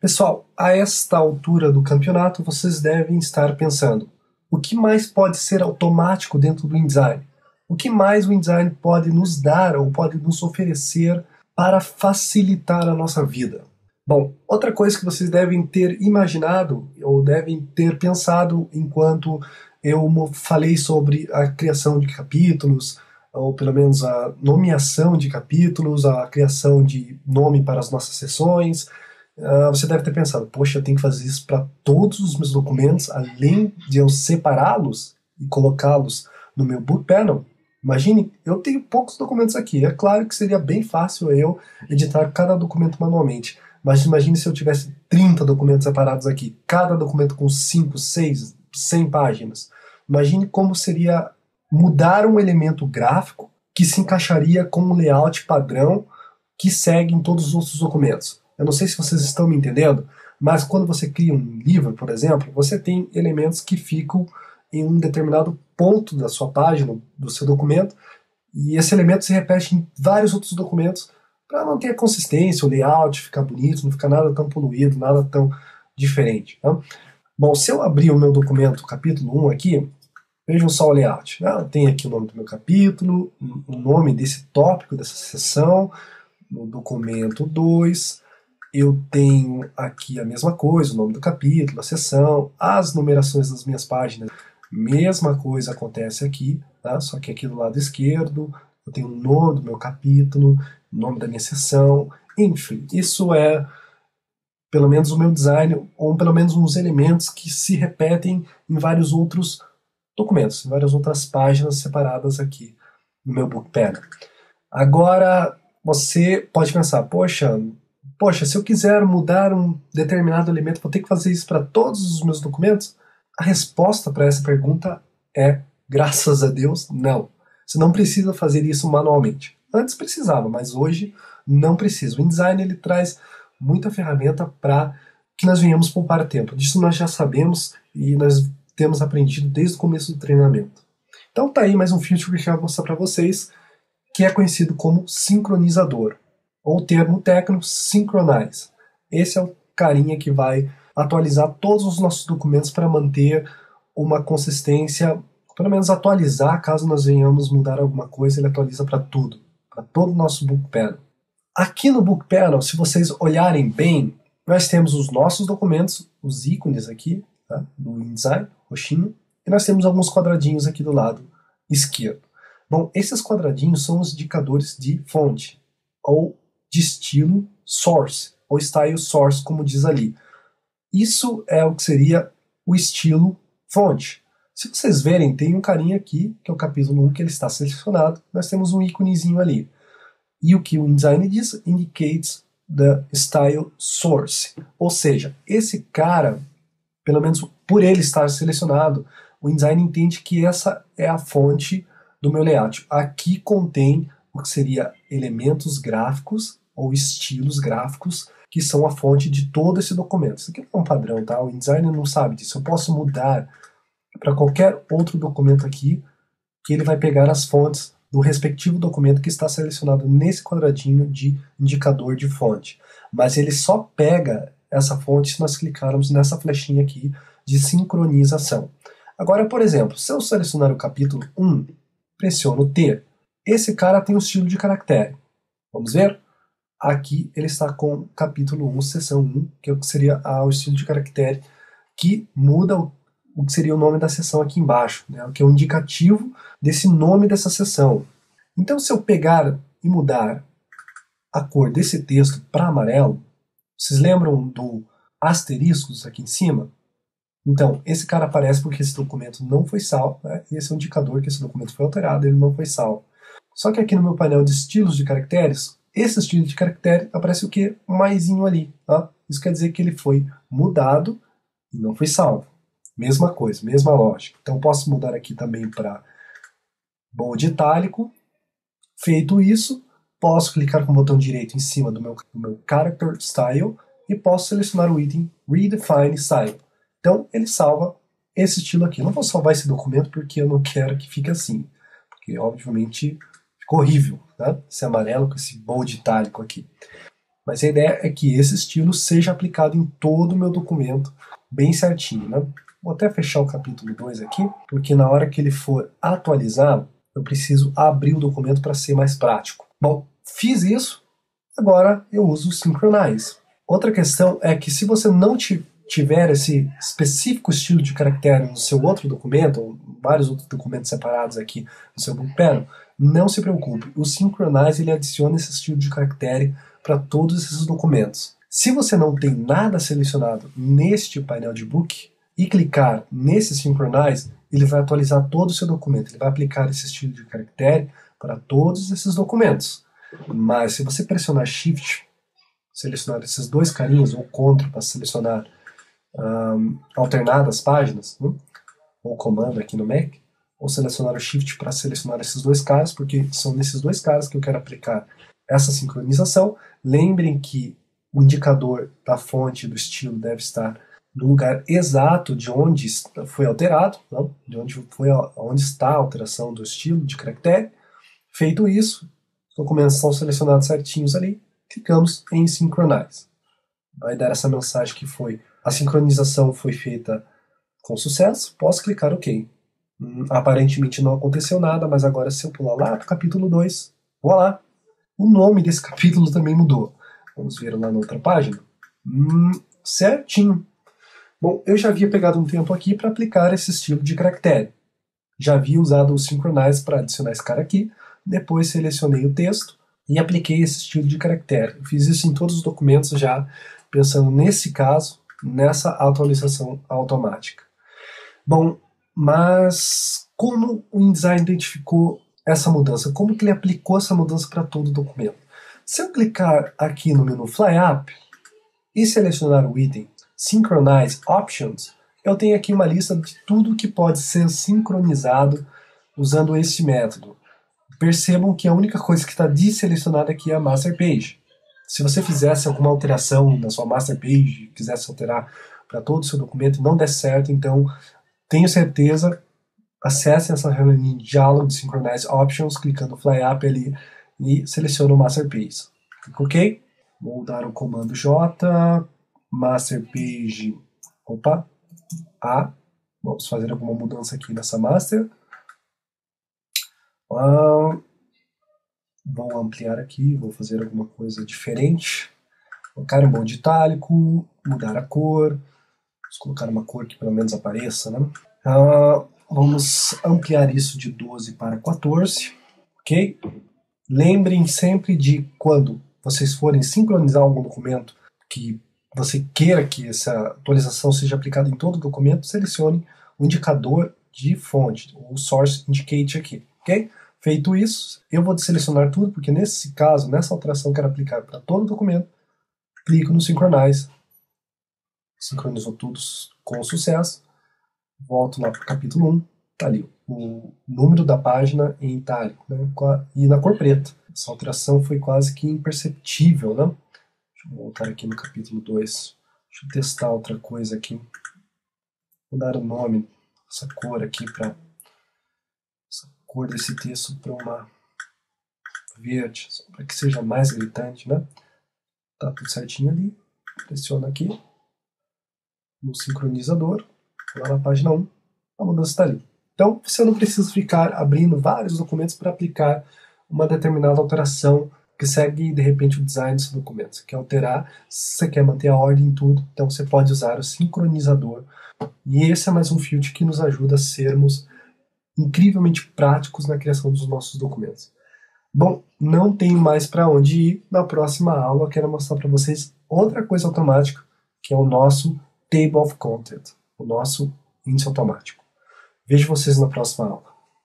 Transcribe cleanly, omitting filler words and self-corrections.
Pessoal, a esta altura do campeonato, vocês devem estar pensando: o que mais pode ser automático dentro do InDesign? O que mais o InDesign pode nos dar ou pode nos oferecer para facilitar a nossa vida? Bom, outra coisa que vocês devem ter imaginado ou devem ter pensado enquanto eu falei sobre a criação de capítulos, ou pelo menos a nomeação de capítulos, a criação de nome para as nossas sessões. Você deve ter pensado: poxa, eu tenho que fazer isso para todos os meus documentos, além de eu separá-los e colocá-los no meu Book Panel. Imagine, eu tenho poucos documentos aqui. É claro que seria bem fácil eu editar cada documento manualmente, mas imagine se eu tivesse 30 documentos separados aqui, cada documento com 5, 6, 100 páginas. Imagine como seria mudar um elemento gráfico que se encaixaria com um layout padrão que segue em todos os outros documentos. Eu não sei se vocês estão me entendendo, mas quando você cria um livro, por exemplo, você tem elementos que ficam em um determinado ponto da sua página, do seu documento, e esse elemento se repete em vários outros documentos para manter a consistência, o layout, ficar bonito, não ficar nada tão poluído, nada tão diferente. Tá? Bom, se eu abrir o meu documento, capítulo 1 aqui, vejam só o layout. Tem aqui o nome do meu capítulo, o nome desse tópico, dessa seção, no documento 2, eu tenho aqui a mesma coisa, o nome do capítulo, a seção, as numerações das minhas páginas. Mesma coisa acontece aqui, tá? Só que aqui do lado esquerdo eu tenho o nome do meu capítulo, o nome da minha seção, enfim, isso é pelo menos o meu design, ou pelo menos uns elementos que se repetem em vários outros documentos, em várias outras páginas separadas aqui no meu Book Panel. Agora, você pode pensar: poxa, se eu quiser mudar um determinado elemento, vou ter que fazer isso para todos os meus documentos? A resposta para essa pergunta é, graças a Deus, não. Você não precisa fazer isso manualmente. Antes precisava, mas hoje não precisa. O InDesign ele traz muita ferramenta para que nós venhamos poupar tempo. Disso nós já sabemos e nós temos aprendido desde o começo do treinamento. Então tá aí mais um feature que eu vou mostrar para vocês, que é conhecido como sincronizador, ou o termo técnico Synchronize. Esse é o carinha que vai atualizar todos os nossos documentos para manter uma consistência, pelo menos atualizar, caso nós venhamos mudar alguma coisa, ele atualiza para tudo, para todo o nosso Book Panel. Aqui no Book Panel, se vocês olharem bem, nós temos os nossos documentos, os ícones aqui, tá, do InDesign, roxinho, e nós temos alguns quadradinhos aqui do lado esquerdo. Bom, esses quadradinhos são os indicadores de fonte, ou de estilo source, ou style source, como diz ali. Isso é o que seria o estilo fonte. Se vocês verem, tem um carinha aqui, que é o capítulo 1, que ele está selecionado, nós temos um íconezinho ali. E o que o InDesign diz? Indicates the style source. Ou seja, esse cara, pelo menos por ele estar selecionado, o InDesign entende que essa é a fonte do meu layout. Aqui contém o que seria elementos gráficos ou estilos gráficos que são a fonte de todo esse documento. Isso aqui não é um padrão, tá? O InDesign não sabe disso. Eu posso mudar para qualquer outro documento aqui, que ele vai pegar as fontes do respectivo documento que está selecionado nesse quadradinho de indicador de fonte. Mas ele só pega essa fonte se nós clicarmos nessa flechinha aqui de sincronização. Agora, por exemplo, se eu selecionar o capítulo 1, pressiono T. Esse cara tem um estilo de caractere. Vamos ver? Aqui ele está com capítulo 1, seção 1, que seria o estilo de caractere que muda o que seria o nome da seção aqui embaixo, né, que é o indicativo desse nome dessa seção. Então, se eu pegar e mudar a cor desse texto para amarelo, vocês lembram do asteriscos aqui em cima? Então, esse cara aparece porque esse documento não foi salvo, né, e esse é um indicador que esse documento foi alterado, ele não foi salvo. Só que aqui no meu painel de estilos de caracteres, esse estilo de caractere aparece o que? Um maisinho ali. Tá? Isso quer dizer que ele foi mudado e não foi salvo. Mesma coisa, mesma lógica. Então posso mudar aqui também para bold itálico. Feito isso, posso clicar com o botão direito em cima do meu Character Style e posso selecionar o item Redefine Style. Então ele salva esse estilo aqui. Eu não vou salvar esse documento porque eu não quero que fique assim. Porque obviamente ficou horrível, né? Esse amarelo com esse bold itálico aqui. Mas a ideia é que esse estilo seja aplicado em todo o meu documento bem certinho, né? Vou até fechar o capítulo 2 aqui, porque na hora que ele for atualizar, eu preciso abrir o documento para ser mais prático. Bom, fiz isso, agora eu uso o Synchronize. Outra questão é que se você não tiver esse específico estilo de caractere no seu outro documento, ou vários outros documentos separados aqui no seu Book Panel, não se preocupe, o Synchronize ele adiciona esse estilo de caractere para todos esses documentos. Se você não tem nada selecionado neste painel de book e clicar nesse Synchronize, ele vai atualizar todo o seu documento, ele vai aplicar esse estilo de caractere para todos esses documentos. Mas se você pressionar Shift, selecionar esses dois carinhos, ou Ctrl para selecionar alternadas páginas, né? Ou comando aqui no Mac, ou selecionar o Shift para selecionar esses dois caras, porque são nesses dois caras que eu quero aplicar essa sincronização. Lembrem que o indicador da fonte do estilo deve estar no lugar exato de onde foi alterado, não? De onde está a alteração do estilo de caractere. Feito isso, os documentos são selecionados certinhos ali, clicamos em Synchronize. Vai dar essa mensagem que a sincronização foi feita com sucesso, posso clicar OK. Aparentemente não aconteceu nada, mas agora se eu pular lá para o capítulo 2, voilá, o nome desse capítulo também mudou. Vamos ver lá na outra página. Certinho. Bom, eu já havia pegado um tempo aqui para aplicar esse estilo de caractere. Já havia usado o Synchronize para adicionar esse cara aqui, depois selecionei o texto e apliquei esse estilo de caractere. Eu fiz isso em todos os documentos já, pensando nesse caso, nessa atualização automática. Bom, mas como o InDesign identificou essa mudança? Como que ele aplicou essa mudança para todo o documento? Se eu clicar aqui no menu Fly Up e selecionar o item Synchronize Options, eu tenho aqui uma lista de tudo que pode ser sincronizado usando esse método. Percebam que a única coisa que está desselecionada aqui é a Master Page. Se você fizesse alguma alteração na sua Master Page, quisesse alterar para todo o seu documento e não der certo, então tenho certeza, acessem essa reunião de diálogo de Synchronize Options, clicando Fly Up ali e seleciona o Master Page. Clica OK. Vou dar o comando J, Master Page, A. Vamos fazer alguma mudança aqui nessa Master. Vou ampliar aqui, vou fazer alguma coisa diferente. Colocar um bold itálico, mudar a cor. Vamos colocar uma cor que pelo menos apareça, né? Vamos ampliar isso de 12 para 14. Ok? Lembrem sempre de quando vocês forem sincronizar algum documento que você queira que essa atualização seja aplicada em todo o documento, selecione o indicador de fonte, o Source Indicate aqui. Ok? Feito isso, eu vou selecionar tudo, porque nesse caso, nessa alteração eu quero aplicar para todo o documento. Clico no Synchronize. Sincronizou tudo com sucesso. Volto lá para o capítulo 1. Está ali o número da página em itálico, né? E na cor preta. Essa alteração foi quase que imperceptível, né? Deixa eu voltar aqui no capítulo 2. Deixa eu testar outra coisa aqui. Vou dar o nome dessa cor aqui para... cor desse texto para uma verde, para que seja mais gritante, né? Tá tudo certinho ali. Pressiona aqui no sincronizador, lá na página 1, a mudança está ali. Então você não precisa ficar abrindo vários documentos para aplicar uma determinada alteração que segue de repente o design do seu documento. Você quer alterar, você quer manter a ordem em tudo, então você pode usar o sincronizador. E esse é mais um filtro que nos ajuda a sermos incrivelmente práticos na criação dos nossos documentos. Bom, não tenho mais para onde ir. Na próxima aula eu quero mostrar para vocês outra coisa automática, que é o nosso Table of Content, o nosso índice automático. Vejo vocês na próxima aula.